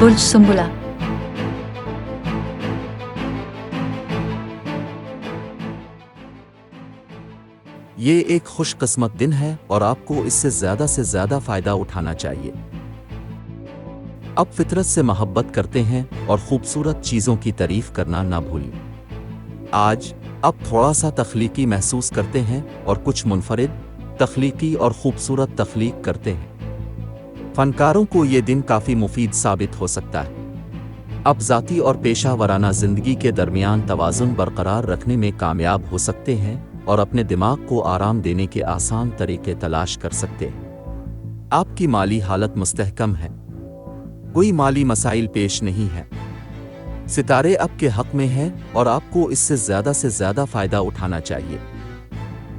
बुर्ज सुंबुला। ये एक खुशकिस्मत दिन है और आपको इससे ज़्यादा फायदा उठाना चाहिए। अब फितरत से मोहब्बत करते हैं और खूबसूरत चीज़ों की तारीफ करना ना भूलें। आज अब थोड़ा सा तख्लीकी महसूस करते हैं और कुछ मुनफरिद, तख्लीकी और खूबसूरत तख्लीक करते हैं। फनकारों को ये दिन काफ़ी मुफीद साबित हो सकता है। अब ज़ाती और पेशा वराना ज़िंदगी के दरमियान तवाज़ुन बरकरार रखने में कामयाब हो सकते हैं और अपने दिमाग को आराम देने के आसान तरीके तलाश कर सकते हैं। आपकी माली हालत मुस्तहकम है, कोई माली मसाइल पेश नहीं है। सितारे आपके हक में हैं और आपको इससे ज़्यादा फायदा उठाना चाहिए।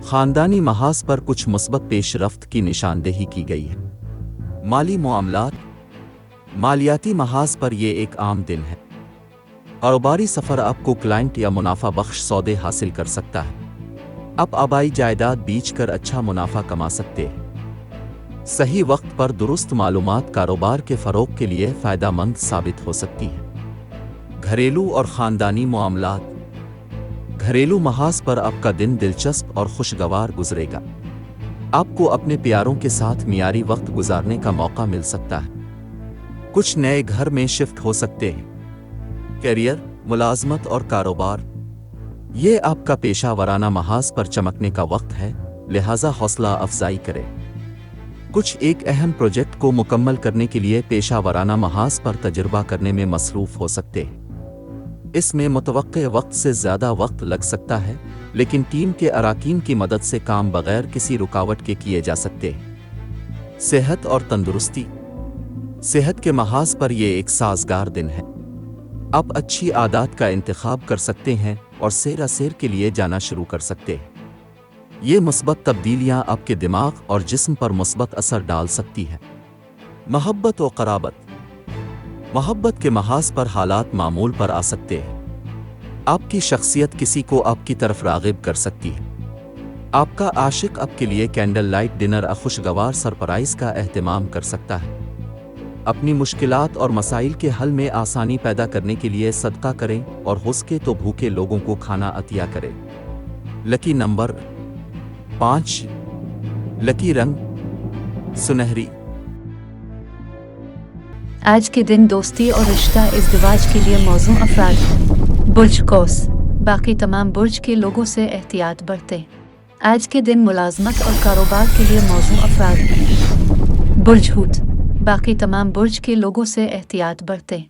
ख़ानदानी महाज पर कुछ मुस्बत पेशरफ्त की निशानदेही की गई है। माली मामलात, मालियाती महाज पर यह एक आम दिन है। कारोबारी सफ़र आपको क्लाइंट या मुनाफा बख्श सौदे हासिल कर सकता है। आप आबाई जायदाद बेचकर अच्छा मुनाफा कमा सकते हैं। सही वक्त पर दुरुस्त मालूमात कारोबार के फ़रोग़ के लिए फ़ायदेमंद साबित हो सकती है। घरेलू और ख़ानदानी मामलात, घरेलू महाज पर आपका दिन दिलचस्प और खुशगवार गुजरेगा। आपको अपने प्यारों के साथ मियारी वक्त गुजारने का मौका मिल सकता है। कुछ नए घर में शिफ्ट हो सकते हैं। करियर, मुलाजमत और कारोबार, ये आपका पेशा वराना महाज पर चमकने का वक्त है, लिहाजा हौसला अफजाई करें। कुछ एक अहम प्रोजेक्ट को मुकम्मल करने के लिए पेशा वराना महाज पर तजुर्बा करने में मसरूफ़ हो सकते हैं। इसमें मुतवक्के वक्त से ज़्यादा वक्त लग सकता है, लेकिन टीम के अराकीन की मदद से काम बगैर किसी रुकावट के किए जा सकते हैं। सेहत और तंदुरुस्ती, सेहत के महाज पर यह एक साजगार दिन है। आप अच्छी आदत का इंतखाब कर सकते हैं और सैर के लिए जाना शुरू कर सकते हैं। ये मुस्बत तब्दीलियां आपके दिमाग और जिस्म पर मुस्बत असर डाल सकती हैं। मोहब्बत और क़राबत, मोहब्बत के महाज पर हालात मामूल पर आ सकते हैं। आपकी शख्सियत किसी को आपकी तरफ राग़िब कर सकती है। आपका आशिक आपके लिए कैंडल लाइट डिनर और खुशगवार सरप्राइज़ का एहतमाम कर सकता है। अपनी मुश्किलात और मसाइल के हल में आसानी पैदा करने के लिए सदका करें और हो सके तो भूखे लोगों को खाना अतिया करें। लकी नंबर 5, लकी रंग सुनहरी। आज के दिन दोस्ती और रिश्ता इज़्दिवाज के लिए मौजू अफराद हैं। बुर्ज कौस, बाकी तमाम बुर्ज के लोगों से एहतियात बरतें। आज के दिन मुलाजमत और कारोबार के लिए मौजू अफराद हैं। बुर्ज हूत, बाकी तमाम बुर्ज के लोगों से एहतियात बरतें।